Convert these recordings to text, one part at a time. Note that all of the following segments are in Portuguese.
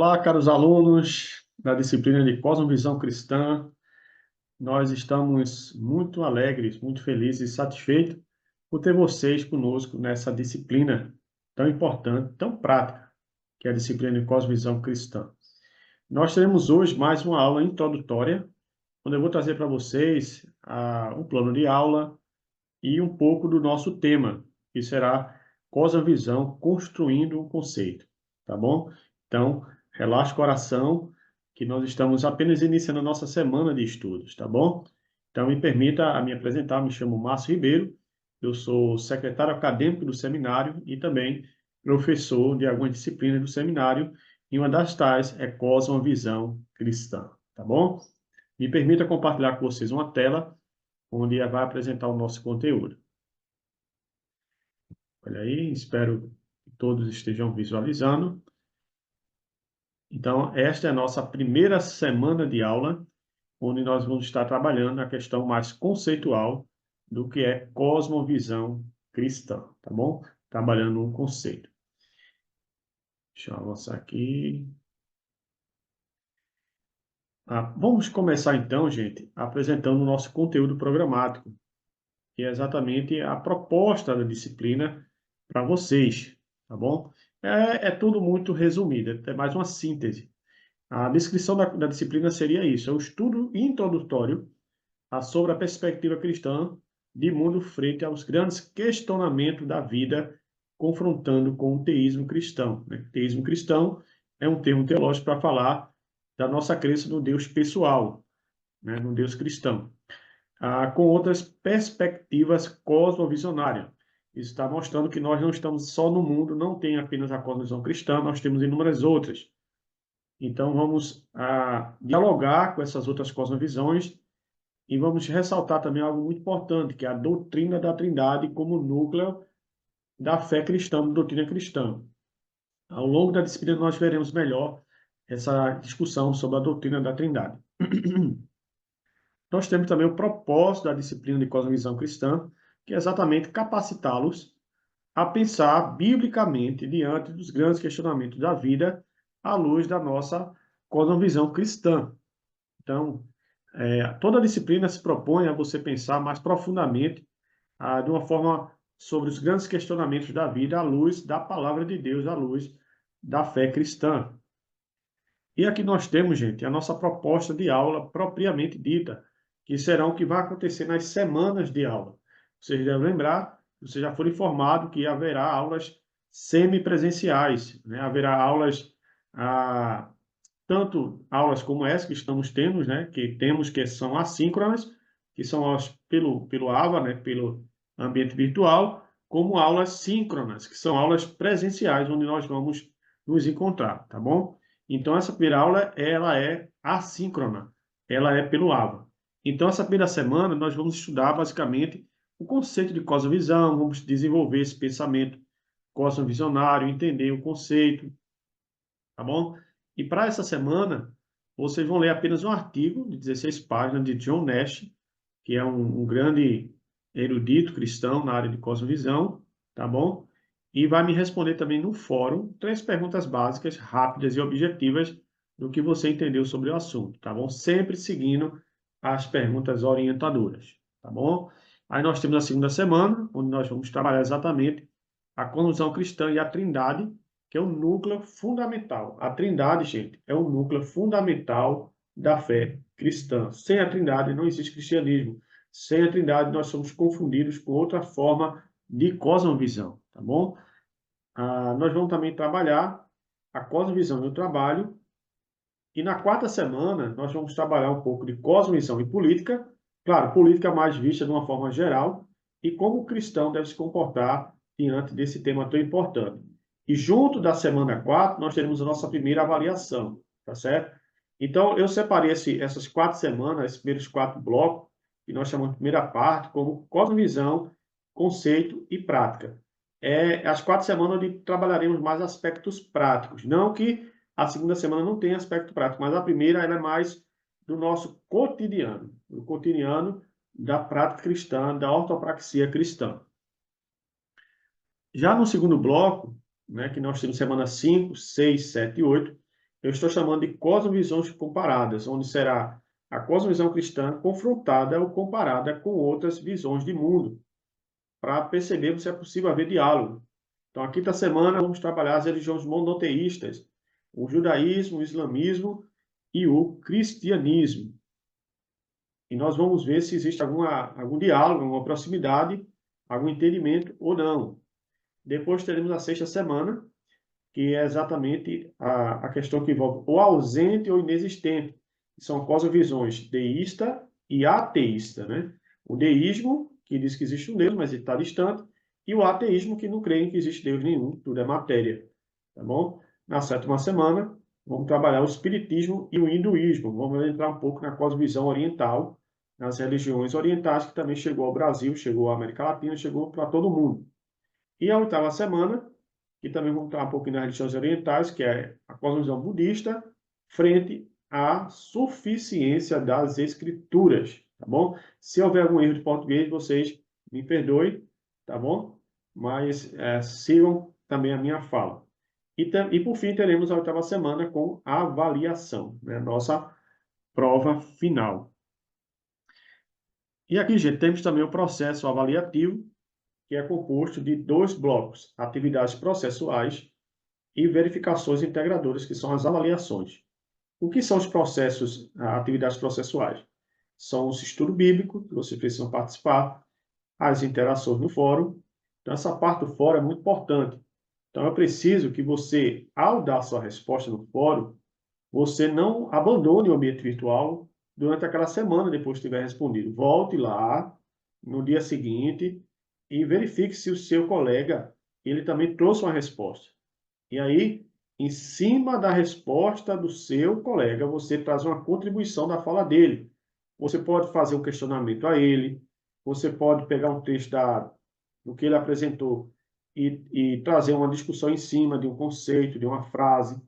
Olá, caros alunos da disciplina de Cosmovisão Cristã. Nós estamos muito alegres, muito felizes e satisfeitos por ter vocês conosco nessa disciplina tão importante, tão prática, que é a disciplina de Cosmovisão Cristã. Nós teremos hoje mais uma aula introdutória, onde eu vou trazer para vocês um plano de aula e um pouco do nosso tema, que será Cosmovisão construindo um conceito, tá bom? Então, relaxe o coração, que nós estamos apenas iniciando a nossa semana de estudos, tá bom? Então, me permita me apresentar, me chamo Márcio Ribeiro, eu sou secretário acadêmico do seminário e também professor de algumas disciplinas do seminário, e uma das tais é Cosmovisão Cristã, tá bom? Me permita compartilhar com vocês uma tela onde vai apresentar o nosso conteúdo. Olha aí, espero que todos estejam visualizando. Então, esta é a nossa primeira semana de aula, onde nós vamos estar trabalhando a questão mais conceitual do que é cosmovisão cristã, tá bom? Trabalhando um conceito. Deixa eu avançar aqui. Vamos começar então, gente, apresentando o nosso conteúdo programático, que é exatamente a proposta da disciplina para vocês, tá bom? É tudo muito resumido, é mais uma síntese. A descrição da disciplina seria isso: é o estudo introdutório sobre a perspectiva cristã de mundo frente aos grandes questionamentos da vida, confrontando com o teísmo cristão, né? Teísmo cristão é um termo teológico para falar da nossa crença no Deus pessoal, né? No Deus cristão, com outras perspectivas cosmovisionárias. Isso está mostrando que nós não estamos só no mundo, não tem apenas a cosmovisão cristã, nós temos inúmeras outras. Então, vamos dialogar com essas outras cosmovisões e vamos ressaltar também algo muito importante, que é a doutrina da Trindade como núcleo da fé cristã, da doutrina cristã. Ao longo da disciplina, nós veremos melhor essa discussão sobre a doutrina da Trindade. Nós temos também o propósito da disciplina de cosmovisão cristã, que é exatamente capacitá-los a pensar biblicamente diante dos grandes questionamentos da vida à luz da nossa cosmovisão cristã. Então, toda a disciplina se propõe a você pensar mais profundamente, de uma forma sobre os grandes questionamentos da vida à luz da palavra de Deus, à luz da fé cristã. E aqui nós temos, gente, a nossa proposta de aula propriamente dita, que será o que vai acontecer nas semanas de aula. Vocês devem lembrar, vocês já foram informados que haverá aulas semipresenciais, né? Haverá aulas, tanto aulas como essa que estamos tendo, né? Que são assíncronas, que são aulas pelo AVA, né? Pelo ambiente virtual, como aulas síncronas, que são aulas presenciais, onde nós vamos nos encontrar, tá bom? Então, essa primeira aula, ela é assíncrona, ela é pelo AVA. Então, essa primeira semana, nós vamos estudar, basicamente, o conceito de cosmovisão, vamos desenvolver esse pensamento cosmovisionário, entender o conceito, tá bom? E para essa semana, vocês vão ler apenas um artigo de 16 páginas de John Nash, que é um grande erudito cristão na área de cosmovisão, tá bom? E vai me responder também no fórum 3 perguntas básicas, rápidas e objetivas do que você entendeu sobre o assunto, tá bom? Sempre seguindo as perguntas orientadoras, tá bom? Aí nós temos a segunda semana, onde nós vamos trabalhar exatamente a cosmovisão cristã e a Trindade, que é o núcleo fundamental. A Trindade, gente, é o núcleo fundamental da fé cristã. Sem a Trindade não existe cristianismo. Sem a Trindade nós somos confundidos com outra forma de cosmovisão, tá bom? Nós vamos também trabalhar a cosmovisão e o trabalho. E na quarta semana nós vamos trabalhar um pouco de cosmovisão e política. Claro, política mais vista de uma forma geral e como o cristão deve se comportar diante desse tema tão importante. E junto da semana 4, nós teremos a nossa primeira avaliação, tá certo? Então, eu separei essas 4 semanas, esses primeiros 4 blocos, que nós chamamos de primeira parte, como cosmovisão, conceito e prática. As 4 semanas onde trabalharemos mais aspectos práticos. Não que a segunda semana não tenha aspecto prático, mas a primeira ela é mais do nosso cotidiano, do cotidiano da prática cristã, da ortopraxia cristã. Já no segundo bloco, né, que nós temos semana 5, 6, 7 e 8, eu estou chamando de cosmovisões comparadas, onde será a cosmovisão cristã confrontada ou comparada com outras visões de mundo, para percebermos se é possível haver diálogo. Então, a quinta semana, vamos trabalhar as religiões monoteístas, o judaísmo, o islamismo e o cristianismo. E nós vamos ver se existe algum diálogo, alguma proximidade, algum entendimento ou não. Depois teremos a sexta semana, que é exatamente a questão que envolve o ausente ou inexistente, que são cosmovisões deísta e ateísta, né? O deísmo, que diz que existe um Deus, mas ele está distante, e o ateísmo, que não crê em que existe Deus nenhum, tudo é matéria, tá bom? Na sétima semana, vamos trabalhar o espiritismo e o hinduísmo, vamos entrar um pouco na cosmovisão oriental, nas religiões orientais, que também chegou ao Brasil, chegou à América Latina, chegou para todo mundo. E a oitava semana, que também vamos falar um pouquinho das religiões orientais, que é a cosmovisão budista, frente à suficiência das escrituras, tá bom? Se houver algum erro de português, vocês me perdoem, tá bom? Mas sigam também a minha fala. E por fim, teremos a oitava semana com a avaliação, né? Nossa prova final. E aqui, gente, temos também o processo avaliativo, que é composto de dois blocos: atividades processuais e verificações integradoras, que são as avaliações. O que são os processos, atividades processuais? São os estudos bíblicos, que vocês precisam participar, as interações no fórum. Então, essa parte do fórum é muito importante. Então, eu preciso que você, ao dar sua resposta no fórum, você não abandone o ambiente virtual durante aquela semana depois que tiver respondido. Volte lá no dia seguinte e verifique se o seu colega ele também trouxe uma resposta. E aí, em cima da resposta do seu colega, você traz uma contribuição da fala dele. Você pode fazer um questionamento a ele, você pode pegar um texto do que ele apresentou e trazer uma discussão em cima de um conceito, de uma frase.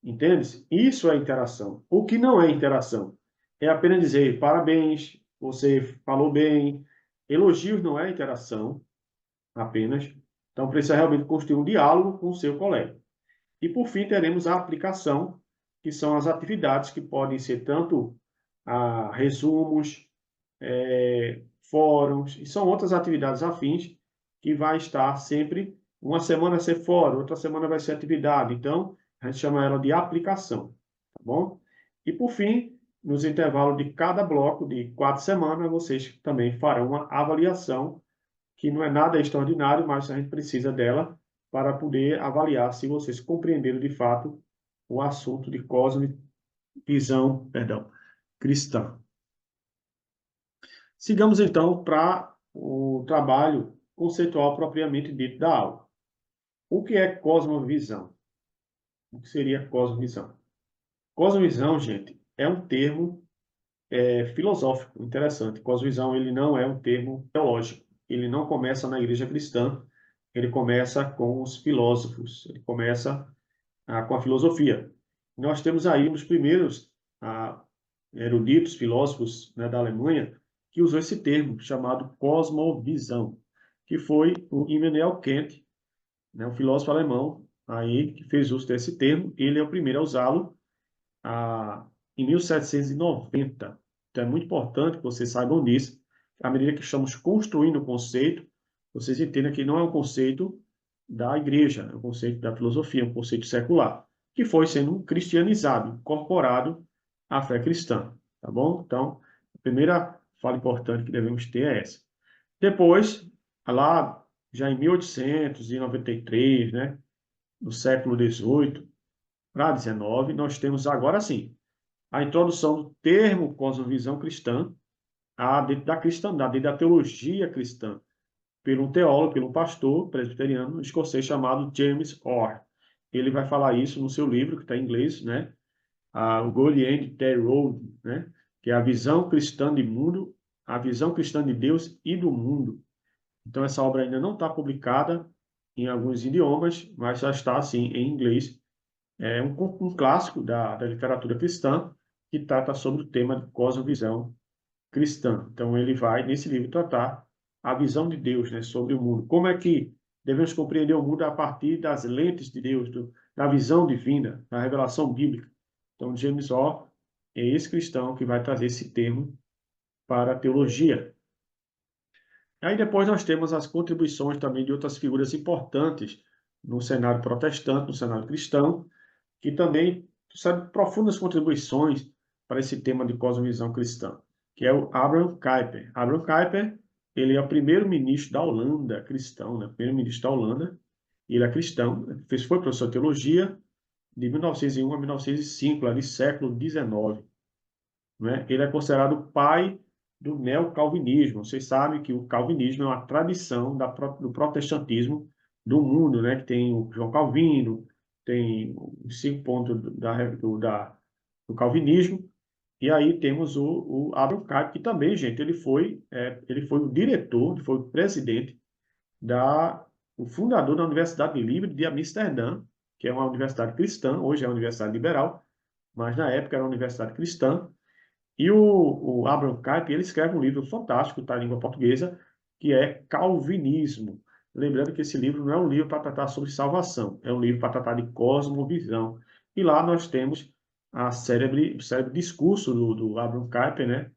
Entende? Isso é interação. O que não é interação é apenas dizer parabéns, você falou bem. Elogios não é interação apenas. Então, precisa realmente construir um diálogo com o seu colega. E, por fim, teremos a aplicação, que são as atividades que podem ser tanto resumos, fóruns, e são outras atividades afins que vai estar sempre, uma semana ser fórum, outra semana vai ser atividade. Então, a gente chama ela de aplicação, tá bom? E, por fim, nos intervalos de cada bloco de 4 semanas, vocês também farão uma avaliação, que não é nada extraordinário, mas a gente precisa dela para poder avaliar se vocês compreenderam de fato o assunto de cosmovisão, cristã. Sigamos então para o trabalho conceitual propriamente dito da aula. O que é cosmovisão? O que seria cosmovisão? Cosmovisão, gente, é um termo filosófico interessante. Cosmovisão, ele não é um termo teológico. Ele não começa na igreja cristã, ele começa com os filósofos, ele começa com a filosofia. Nós temos aí um dos primeiros eruditos, filósofos, né, da Alemanha, que usou esse termo, chamado cosmovisão, que foi o Immanuel Kant, né, um filósofo alemão, aí, que fez uso desse termo. Ele é o primeiro a usá-lo em 1790. Então, é muito importante que vocês saibam disso. À medida que estamos construindo o conceito, vocês entendam que não é um conceito da igreja, é um conceito da filosofia, é um conceito secular, que foi sendo cristianizado, incorporado à fé cristã, tá bom? Então, a primeira fala importante que devemos ter é essa. Depois, lá já em 1893, né, no século XVIII para XIX, nós temos agora sim a introdução do termo cosmovisão cristã dentro da cristandade, dentro da teologia cristã, pelo um teólogo, pelo um pastor presbiteriano escocês chamado James Orr. Ele vai falar isso no seu livro, que está em inglês, né? O God and the Road, né? Que é a visão cristã de mundo, a visão cristã de Deus e do mundo. Então, essa obra ainda não está publicada em alguns idiomas, mas já está, assim, em inglês. É um clássico da literatura cristã que trata sobre o tema de cosmovisão cristã. Então, ele vai, nesse livro, tratar a visão de Deus, né, sobre o mundo. Como é que devemos compreender o mundo a partir das lentes de Deus, da visão divina, da revelação bíblica. Então, James O é esse cristão que vai trazer esse termo para a teologia. Aí depois nós temos as contribuições também de outras figuras importantes no cenário protestante, no cenário cristão, que também trouxeram profundas contribuições para esse tema de cosmovisão cristã, que é o Abraham Kuyper. Abraham Kuyper, ele é o primeiro-ministro da Holanda, cristão, né? Primeiro-ministro da Holanda, ele é cristão, foi professor de teologia de 1901 a 1905, lá de século XIX. Né? Ele é considerado o pai do neocalvinismo. Vocês sabem que o calvinismo é uma tradição do protestantismo do mundo, né? Que tem o João Calvino, tem os 5 pontos do calvinismo, e aí temos o Abraham Kuyper, que também, gente, ele foi o diretor, ele foi o presidente o fundador da Universidade Livre de Amsterdã, que é uma universidade cristã, hoje é uma universidade liberal, mas na época era uma universidade cristã. E o Abraham Kuyper, ele escreve um livro fantástico, está em língua portuguesa, que é Calvinismo. Lembrando que esse livro não é um livro para tratar sobre salvação, é um livro para tratar de cosmovisão. E lá nós temos o célebre discurso do Abraham Kuyper, né?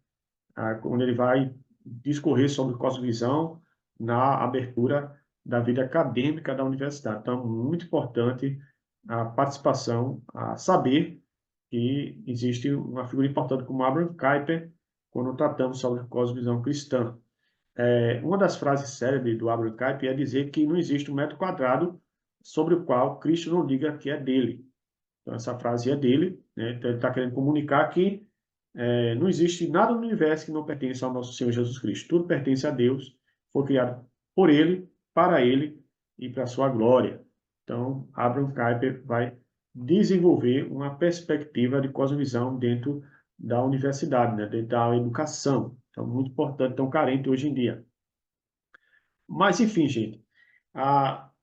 Onde ele vai discorrer sobre cosmovisão na abertura da vida acadêmica da universidade. Então, muito importante a participação, a saber que existe uma figura importante como Abraham Kuyper quando tratamos sobre cosmovisão cristã. Uma das frases célebres do Abraham Kuyper é dizer que não existe um metro quadrado sobre o qual Cristo não diga que é dele. Então, essa frase é dele, né? Então, ele está querendo comunicar que não existe nada no universo que não pertence ao nosso Senhor Jesus Cristo. Tudo pertence a Deus, foi criado por Ele, para Ele e para a sua glória. Então, Abraham Kuyper vai desenvolver uma perspectiva de cosmovisão dentro da universidade, né? Dentro da educação. Então, muito importante, tão carente hoje em dia. Mas, enfim, gente,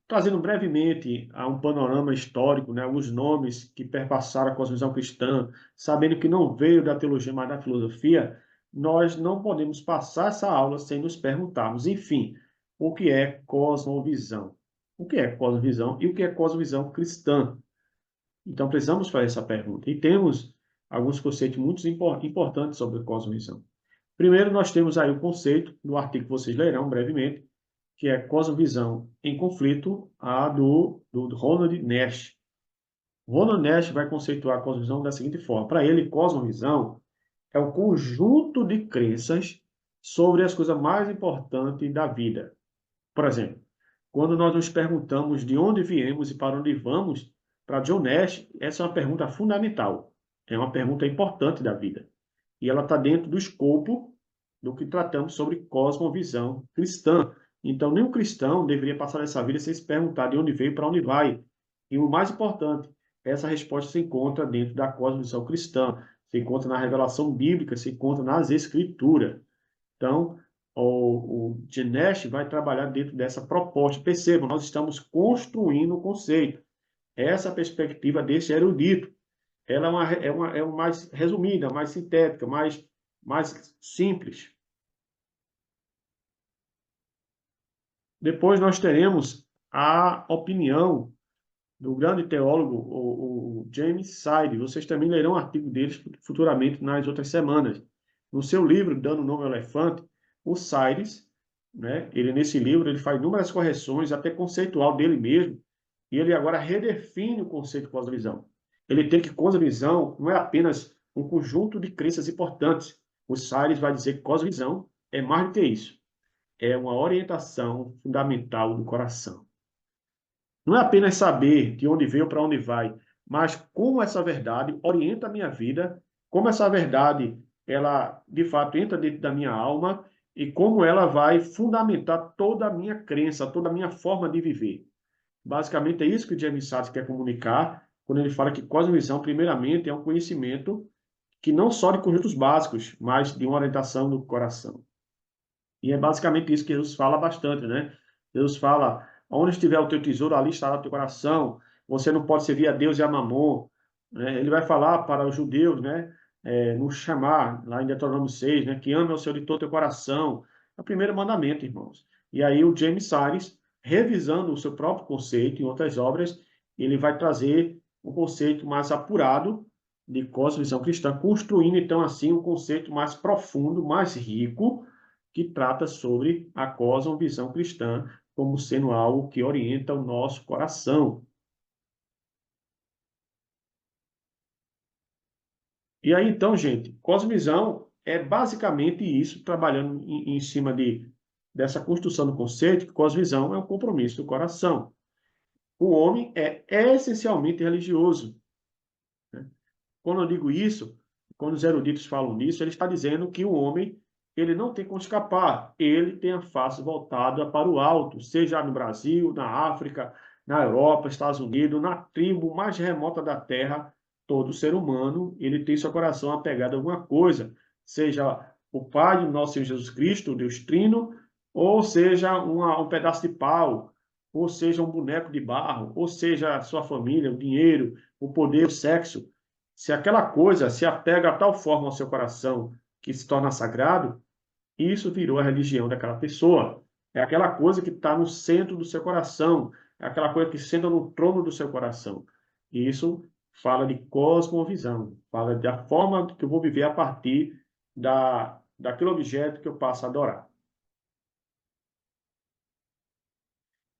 trazendo brevemente um panorama histórico, né, os nomes que perpassaram a cosmovisão cristã, sabendo que não veio da teologia, mas da filosofia, nós não podemos passar essa aula sem nos perguntarmos, enfim, o que é cosmovisão? O que é cosmovisão e o que é cosmovisão cristã? Então, precisamos fazer essa pergunta. E temos alguns conceitos muito importantes sobre a cosmovisão. Primeiro, nós temos aí o conceito do artigo que vocês lerão brevemente, que é cosmovisão em conflito, do Ronald Nash. Ronald Nash vai conceituar a cosmovisão da seguinte forma. Para ele, cosmovisão é o conjunto de crenças sobre as coisas mais importantes da vida. Por exemplo, quando nós nos perguntamos de onde viemos e para onde vamos, para John Nash, essa é uma pergunta fundamental. É uma pergunta importante da vida. E ela está dentro do escopo do que tratamos sobre cosmovisão cristã. Então, nenhum cristão deveria passar essa vida sem se perguntar de onde veio e para onde vai. E o mais importante, essa resposta se encontra dentro da cosmovisão cristã, se encontra na revelação bíblica, se encontra nas escrituras. Então, o Dinesh vai trabalhar dentro dessa proposta. Percebam, nós estamos construindo o conceito. Essa perspectiva desse erudito, ela é uma mais resumida, mais sintética, mais simples. Depois nós teremos a opinião do grande teólogo, o James Side. Vocês também lerão um artigo deles futuramente nas outras semanas. No seu livro, Dando Nome ao Elefante, o Sires, né, nesse livro, ele faz inúmeras correções, até conceitual dele mesmo, e ele agora redefine o conceito de cosmovisão. Ele tem que cosmovisão não é apenas um conjunto de crenças importantes. O Sires vai dizer que cosmovisão é mais do que isso. É uma orientação fundamental do coração. Não é apenas saber de onde veio para onde vai, mas como essa verdade orienta a minha vida, como essa verdade, ela de fato entra dentro da minha alma e como ela vai fundamentar toda a minha crença, toda a minha forma de viver. Basicamente é isso que o James Sachs quer comunicar quando ele fala que cosmovisão, primeiramente, é um conhecimento que não só de conjuntos básicos, mas de uma orientação do coração. E é basicamente isso que Jesus fala bastante, né? Jesus fala, onde estiver o teu tesouro, ali estará o teu coração. Você não pode servir a Deus e a Mamon. Né? Ele vai falar para os judeus, né? Nos chamar, lá em Deuteronômio 6, né? Que ame ao Senhor de todo o teu coração. É o primeiro mandamento, irmãos. E aí o James Sires, revisando o seu próprio conceito em outras obras, ele vai trazer um conceito mais apurado de cosmovisão cristã, construindo, então, assim, um conceito mais profundo, mais rico, que trata sobre a cosmovisão cristã como sendo algo que orienta o nosso coração. E aí, então, gente, cosmovisão é basicamente isso, trabalhando em cima dessa construção do conceito, que cosmovisão é um compromisso do coração. O homem é essencialmente religioso. Quando eu digo isso, quando os eruditos falam nisso, ele está dizendo que o homem ele não tem como escapar, ele tem a face voltada para o alto, seja no Brasil, na África, na Europa, Estados Unidos, na tribo mais remota da Terra, todo ser humano, ele tem seu coração apegado a alguma coisa, seja o Pai do nosso Senhor Jesus Cristo, Deus Trino, ou seja um pedaço de pau, ou seja um boneco de barro, ou seja a sua família, o dinheiro, o poder, o sexo. Se aquela coisa se apega a tal forma ao seu coração que se torna sagrado, isso virou a religião daquela pessoa. É aquela coisa que está no centro do seu coração, é aquela coisa que senta no trono do seu coração. E isso fala de cosmovisão, fala da forma que eu vou viver a partir daquele objeto que eu passo a adorar.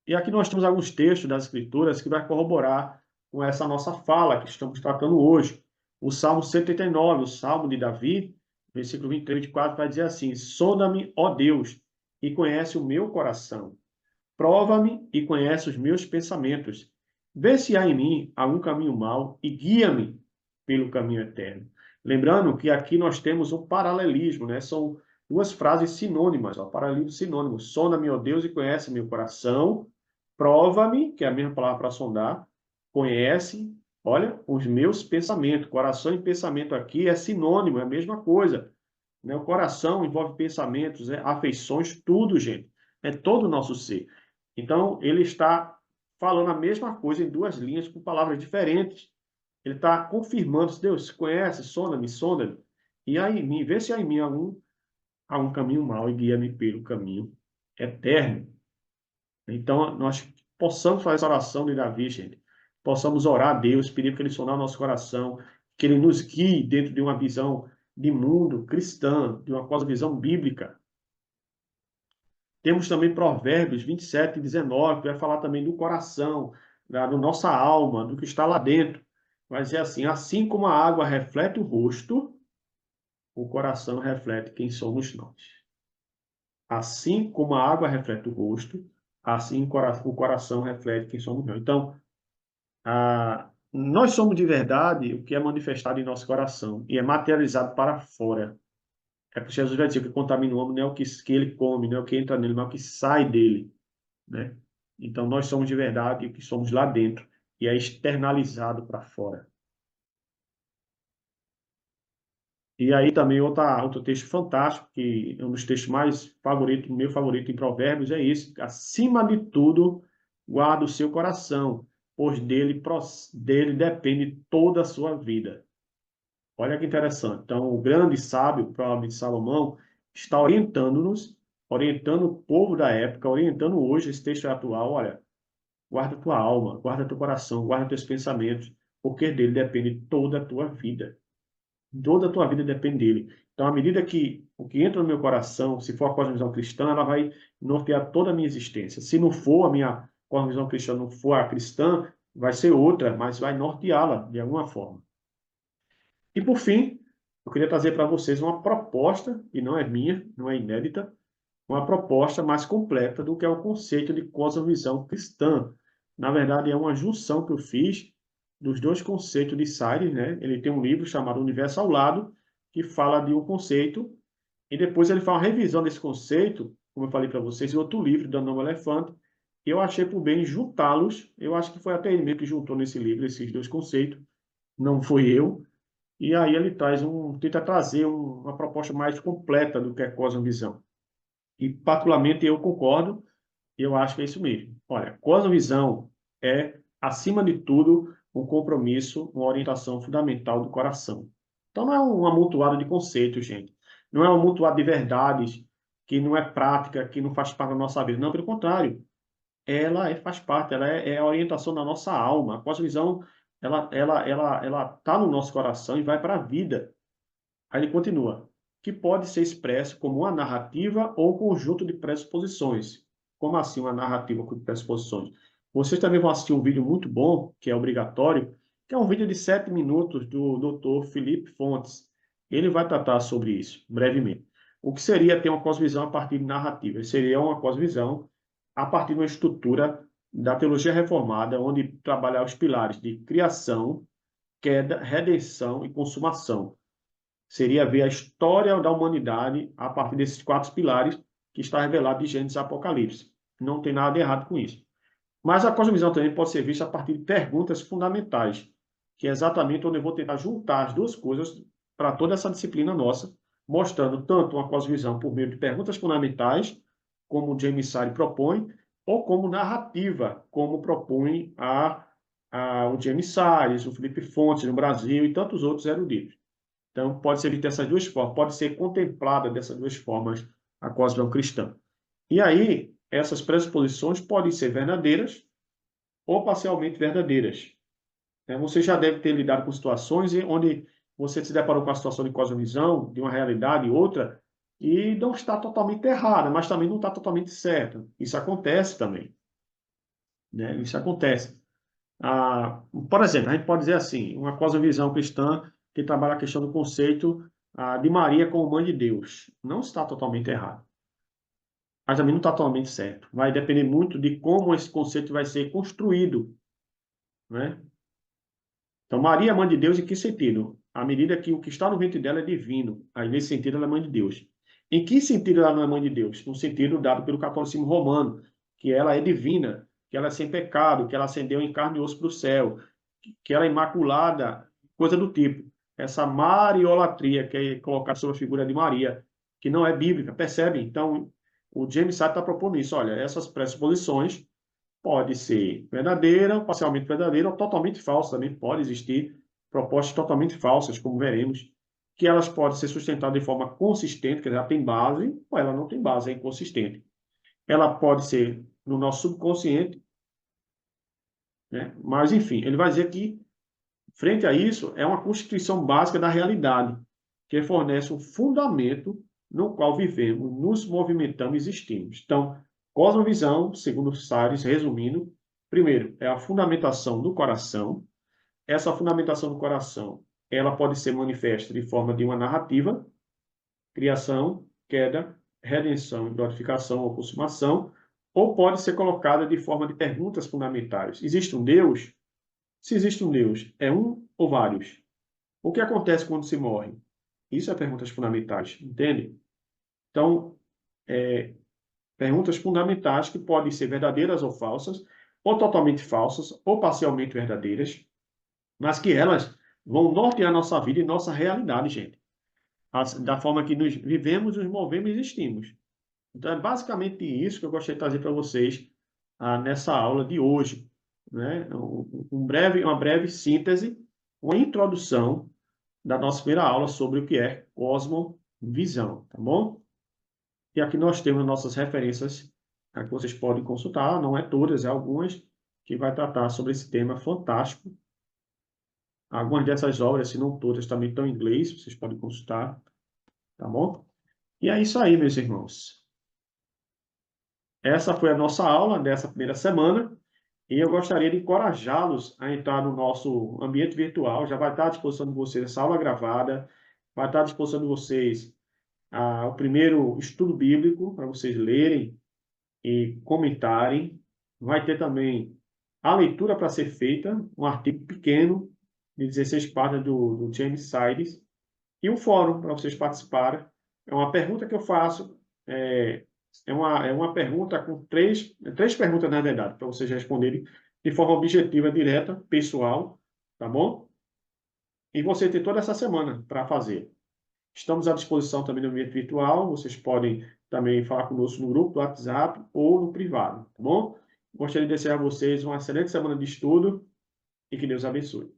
E aqui nós temos alguns textos das Escrituras que vai corroborar com essa nossa fala que estamos tratando hoje. O Salmo 139, o Salmo de Davi, versículo 23 e 24, vai dizer assim: Sonda-me, ó Deus, e conhece o meu coração. Prova-me e conhece os meus pensamentos. Vê se há em mim algum caminho mau e guia-me pelo caminho eterno. Lembrando que aqui nós temos um paralelismo, né? São duas frases sinônimas, ó, paralelismo sinônimo. Sonda-me, ó Deus, e conhece meu coração. Prova-me, que é a mesma palavra para sondar. Conhece, olha, os meus pensamentos. Coração e pensamento aqui é sinônimo, é a mesma coisa. Né? O coração envolve pensamentos, afeições, tudo, gente. É todo o nosso ser. Então, ele está falando a mesma coisa em duas linhas com palavras diferentes. Ele está confirmando, Deus, conhece, sonda-me, sonda-me. E aí em mim, vê se há em mim algum caminho mau e guia-me pelo caminho eterno. Então, nós possamos fazer essa oração de Davi, gente. Possamos orar a Deus, pedir para Ele sonar o nosso coração, que Ele nos guie dentro de uma visão de mundo cristã, de uma cosmovisão bíblica. Temos também Provérbios 27 e 19, que vai falar também do coração, da nossa alma, do que está lá dentro. Vai dizer assim como a água reflete o rosto, o coração reflete quem somos nós. Assim como a água reflete o rosto, assim o coração reflete quem somos nós. Então, nós somos de verdade o que é manifestado em nosso coração e é materializado para fora. É porque Jesus vai dizer que o que contamina o homem não é o que ele come, não é o que entra nele, mas é o que sai dele, né? Então, nós somos de verdade o que somos lá dentro e é externalizado para fora. E aí também outro texto fantástico, que é um dos textos mais favoritos, meu favorito em Provérbios, é esse: acima de tudo, guarda o seu coração, pois dele depende toda a sua vida. Olha que interessante. Então, o grande sábio, provavelmente Salomão, está orientando-nos, orientando o povo da época, orientando hoje, esse texto é atual, olha, guarda tua alma, guarda teu coração, guarda teus pensamentos, porque dele depende toda a tua vida. Toda a tua vida depende dele. Então, à medida que o que entra no meu coração, se for a cosmovisão cristã, ela vai nortear toda a minha existência. Se não for a minha cosmovisão cristã, não for a cristã, vai ser outra, mas vai norteá-la de alguma forma. E, por fim, eu queria trazer para vocês uma proposta, que não é minha, não é inédita, uma proposta mais completa do que é o conceito de cosmovisão cristã. Na verdade, é uma junção que eu fiz dos dois conceitos de Sires, né? Ele tem um livro chamado Universo ao Lado, que fala de um conceito, e depois ele faz uma revisão desse conceito, como eu falei para vocês, em outro livro, do Nome Elefante, e eu achei por bem juntá-los. Eu acho que foi até ele mesmo que juntou nesse livro esses dois conceitos, não foi eu. E aí ele tenta trazer uma proposta mais completa do que é cosmovisão. E, particularmente, eu concordo, e eu acho que é isso mesmo. Olha, cosmovisão é, acima de tudo, um compromisso, uma orientação fundamental do coração. Então, não é um amontoado de conceitos, gente. Não é um amontoado de verdades que não é prática, que não faz parte da nossa vida. Não, pelo contrário. faz parte, é a orientação da nossa alma. A cosmovisão, ela tá no nosso coração e vai para a vida. Aí ele continua, que pode ser expresso como uma narrativa ou um conjunto de pressuposições. Como assim uma narrativa com pressuposições? Vocês também vão assistir um vídeo muito bom, que é obrigatório, que é um vídeo de 7 minutos do Dr. Felipe Fontes. Ele vai tratar sobre isso, brevemente. O que seria ter uma cosmovisão a partir de narrativa? Seria uma cosmovisão a partir de uma estrutura da teologia reformada, onde trabalhar os pilares de criação, queda, redenção e consumação. Seria ver a história da humanidade a partir desses 4 pilares que está revelado em Gênesis e Apocalipse. Não tem nada de errado com isso. Mas a cosmovisão também pode ser vista a partir de perguntas fundamentais, que é exatamente onde eu vou tentar juntar as duas coisas para toda essa disciplina nossa, mostrando tanto uma cosmovisão por meio de perguntas fundamentais, como o James Sire propõe, ou como narrativa, como propõe o James Sire, o Felipe Fontes no Brasil e tantos outros eruditos. Então, pode ser vista dessas duas formas, pode ser contemplada dessas duas formas a cosmovisão cristã. E aí, essas pressuposições podem ser verdadeiras ou parcialmente verdadeiras. Você já deve ter lidado com situações onde você se deparou com a situação de cosmovisão, de uma realidade e outra, e não está totalmente errada, mas também não está totalmente certa. Isso acontece também. Né? Isso acontece. Por exemplo, a gente pode dizer assim, uma cosmovisão cristã que trabalha a questão do conceito de Maria como mãe de Deus. Não está totalmente errado, mas também não está totalmente certo. Vai depender muito de como esse conceito vai ser construído, né? Então, Maria é mãe de Deus em que sentido? À medida que o que está no ventre dela é divino. Aí, nesse sentido, ela é mãe de Deus. Em que sentido ela não é mãe de Deus? No sentido dado pelo catolicismo romano, que ela é divina, que ela é sem pecado, que ela ascendeu em carne e osso para o céu, que ela é imaculada, coisa do tipo. Essa mariolatria que é colocada sobre a figura de Maria, que não é bíblica, percebe? Então, o James Sire está propondo isso. Olha, essas pressuposições pode ser verdadeira, parcialmente verdadeira ou totalmente falsa. Também pode existir propostas totalmente falsas, como veremos, que elas podem ser sustentadas de forma consistente, que ela tem base, ou ela não tem base, é inconsistente. Ela pode ser no nosso subconsciente, né? Mas, enfim, ele vai dizer que, frente a isso, é uma constituição básica da realidade, que fornece um fundamento no qual vivemos, nos movimentamos e existimos. Então, cosmovisão, segundo Salles, resumindo, primeiro, é a fundamentação do coração. Essa fundamentação do coração, ela pode ser manifesta de forma de uma narrativa, criação, queda, redenção, glorificação ou consumação, ou pode ser colocada de forma de perguntas fundamentais. Existe um Deus? Se existe um Deus, é um ou vários? O que acontece quando se morre? Isso é perguntas fundamentais, entende? Então, perguntas fundamentais que podem ser verdadeiras ou falsas, ou totalmente falsas, ou parcialmente verdadeiras, mas que elas vão nortear nossa vida e nossa realidade, gente. Da forma que nos vivemos, nos movemos e existimos. Então, é basicamente isso que eu gostaria de trazer para vocês nessa aula de hoje. Né? Uma breve síntese, uma introdução da nossa primeira aula sobre o que é cosmovisão, tá bom? E aqui nós temos nossas referências que vocês podem consultar, não é todas, é algumas, que vai tratar sobre esse tema fantástico. Algumas dessas obras, se não todas, também estão em inglês, vocês podem consultar, tá bom? E é isso aí, meus irmãos. Essa foi a nossa aula dessa primeira semana. E eu gostaria de encorajá-los a entrar no nosso ambiente virtual. Já vai estar à disposição de vocês essa aula gravada, vai estar à disposição de vocês o primeiro estudo bíblico para vocês lerem e comentarem. Vai ter também a leitura para ser feita, um artigo pequeno de 16 páginas do James Sides e um fórum para vocês participarem. É uma pergunta que eu faço, é uma pergunta com três perguntas, na verdade, para vocês responderem de forma objetiva, direta, pessoal, tá bom? E você tem toda essa semana para fazer. Estamos à disposição também no ambiente virtual, vocês podem também falar conosco no grupo do WhatsApp ou no privado, tá bom? Gostaria de desejar a vocês uma excelente semana de estudo e que Deus abençoe.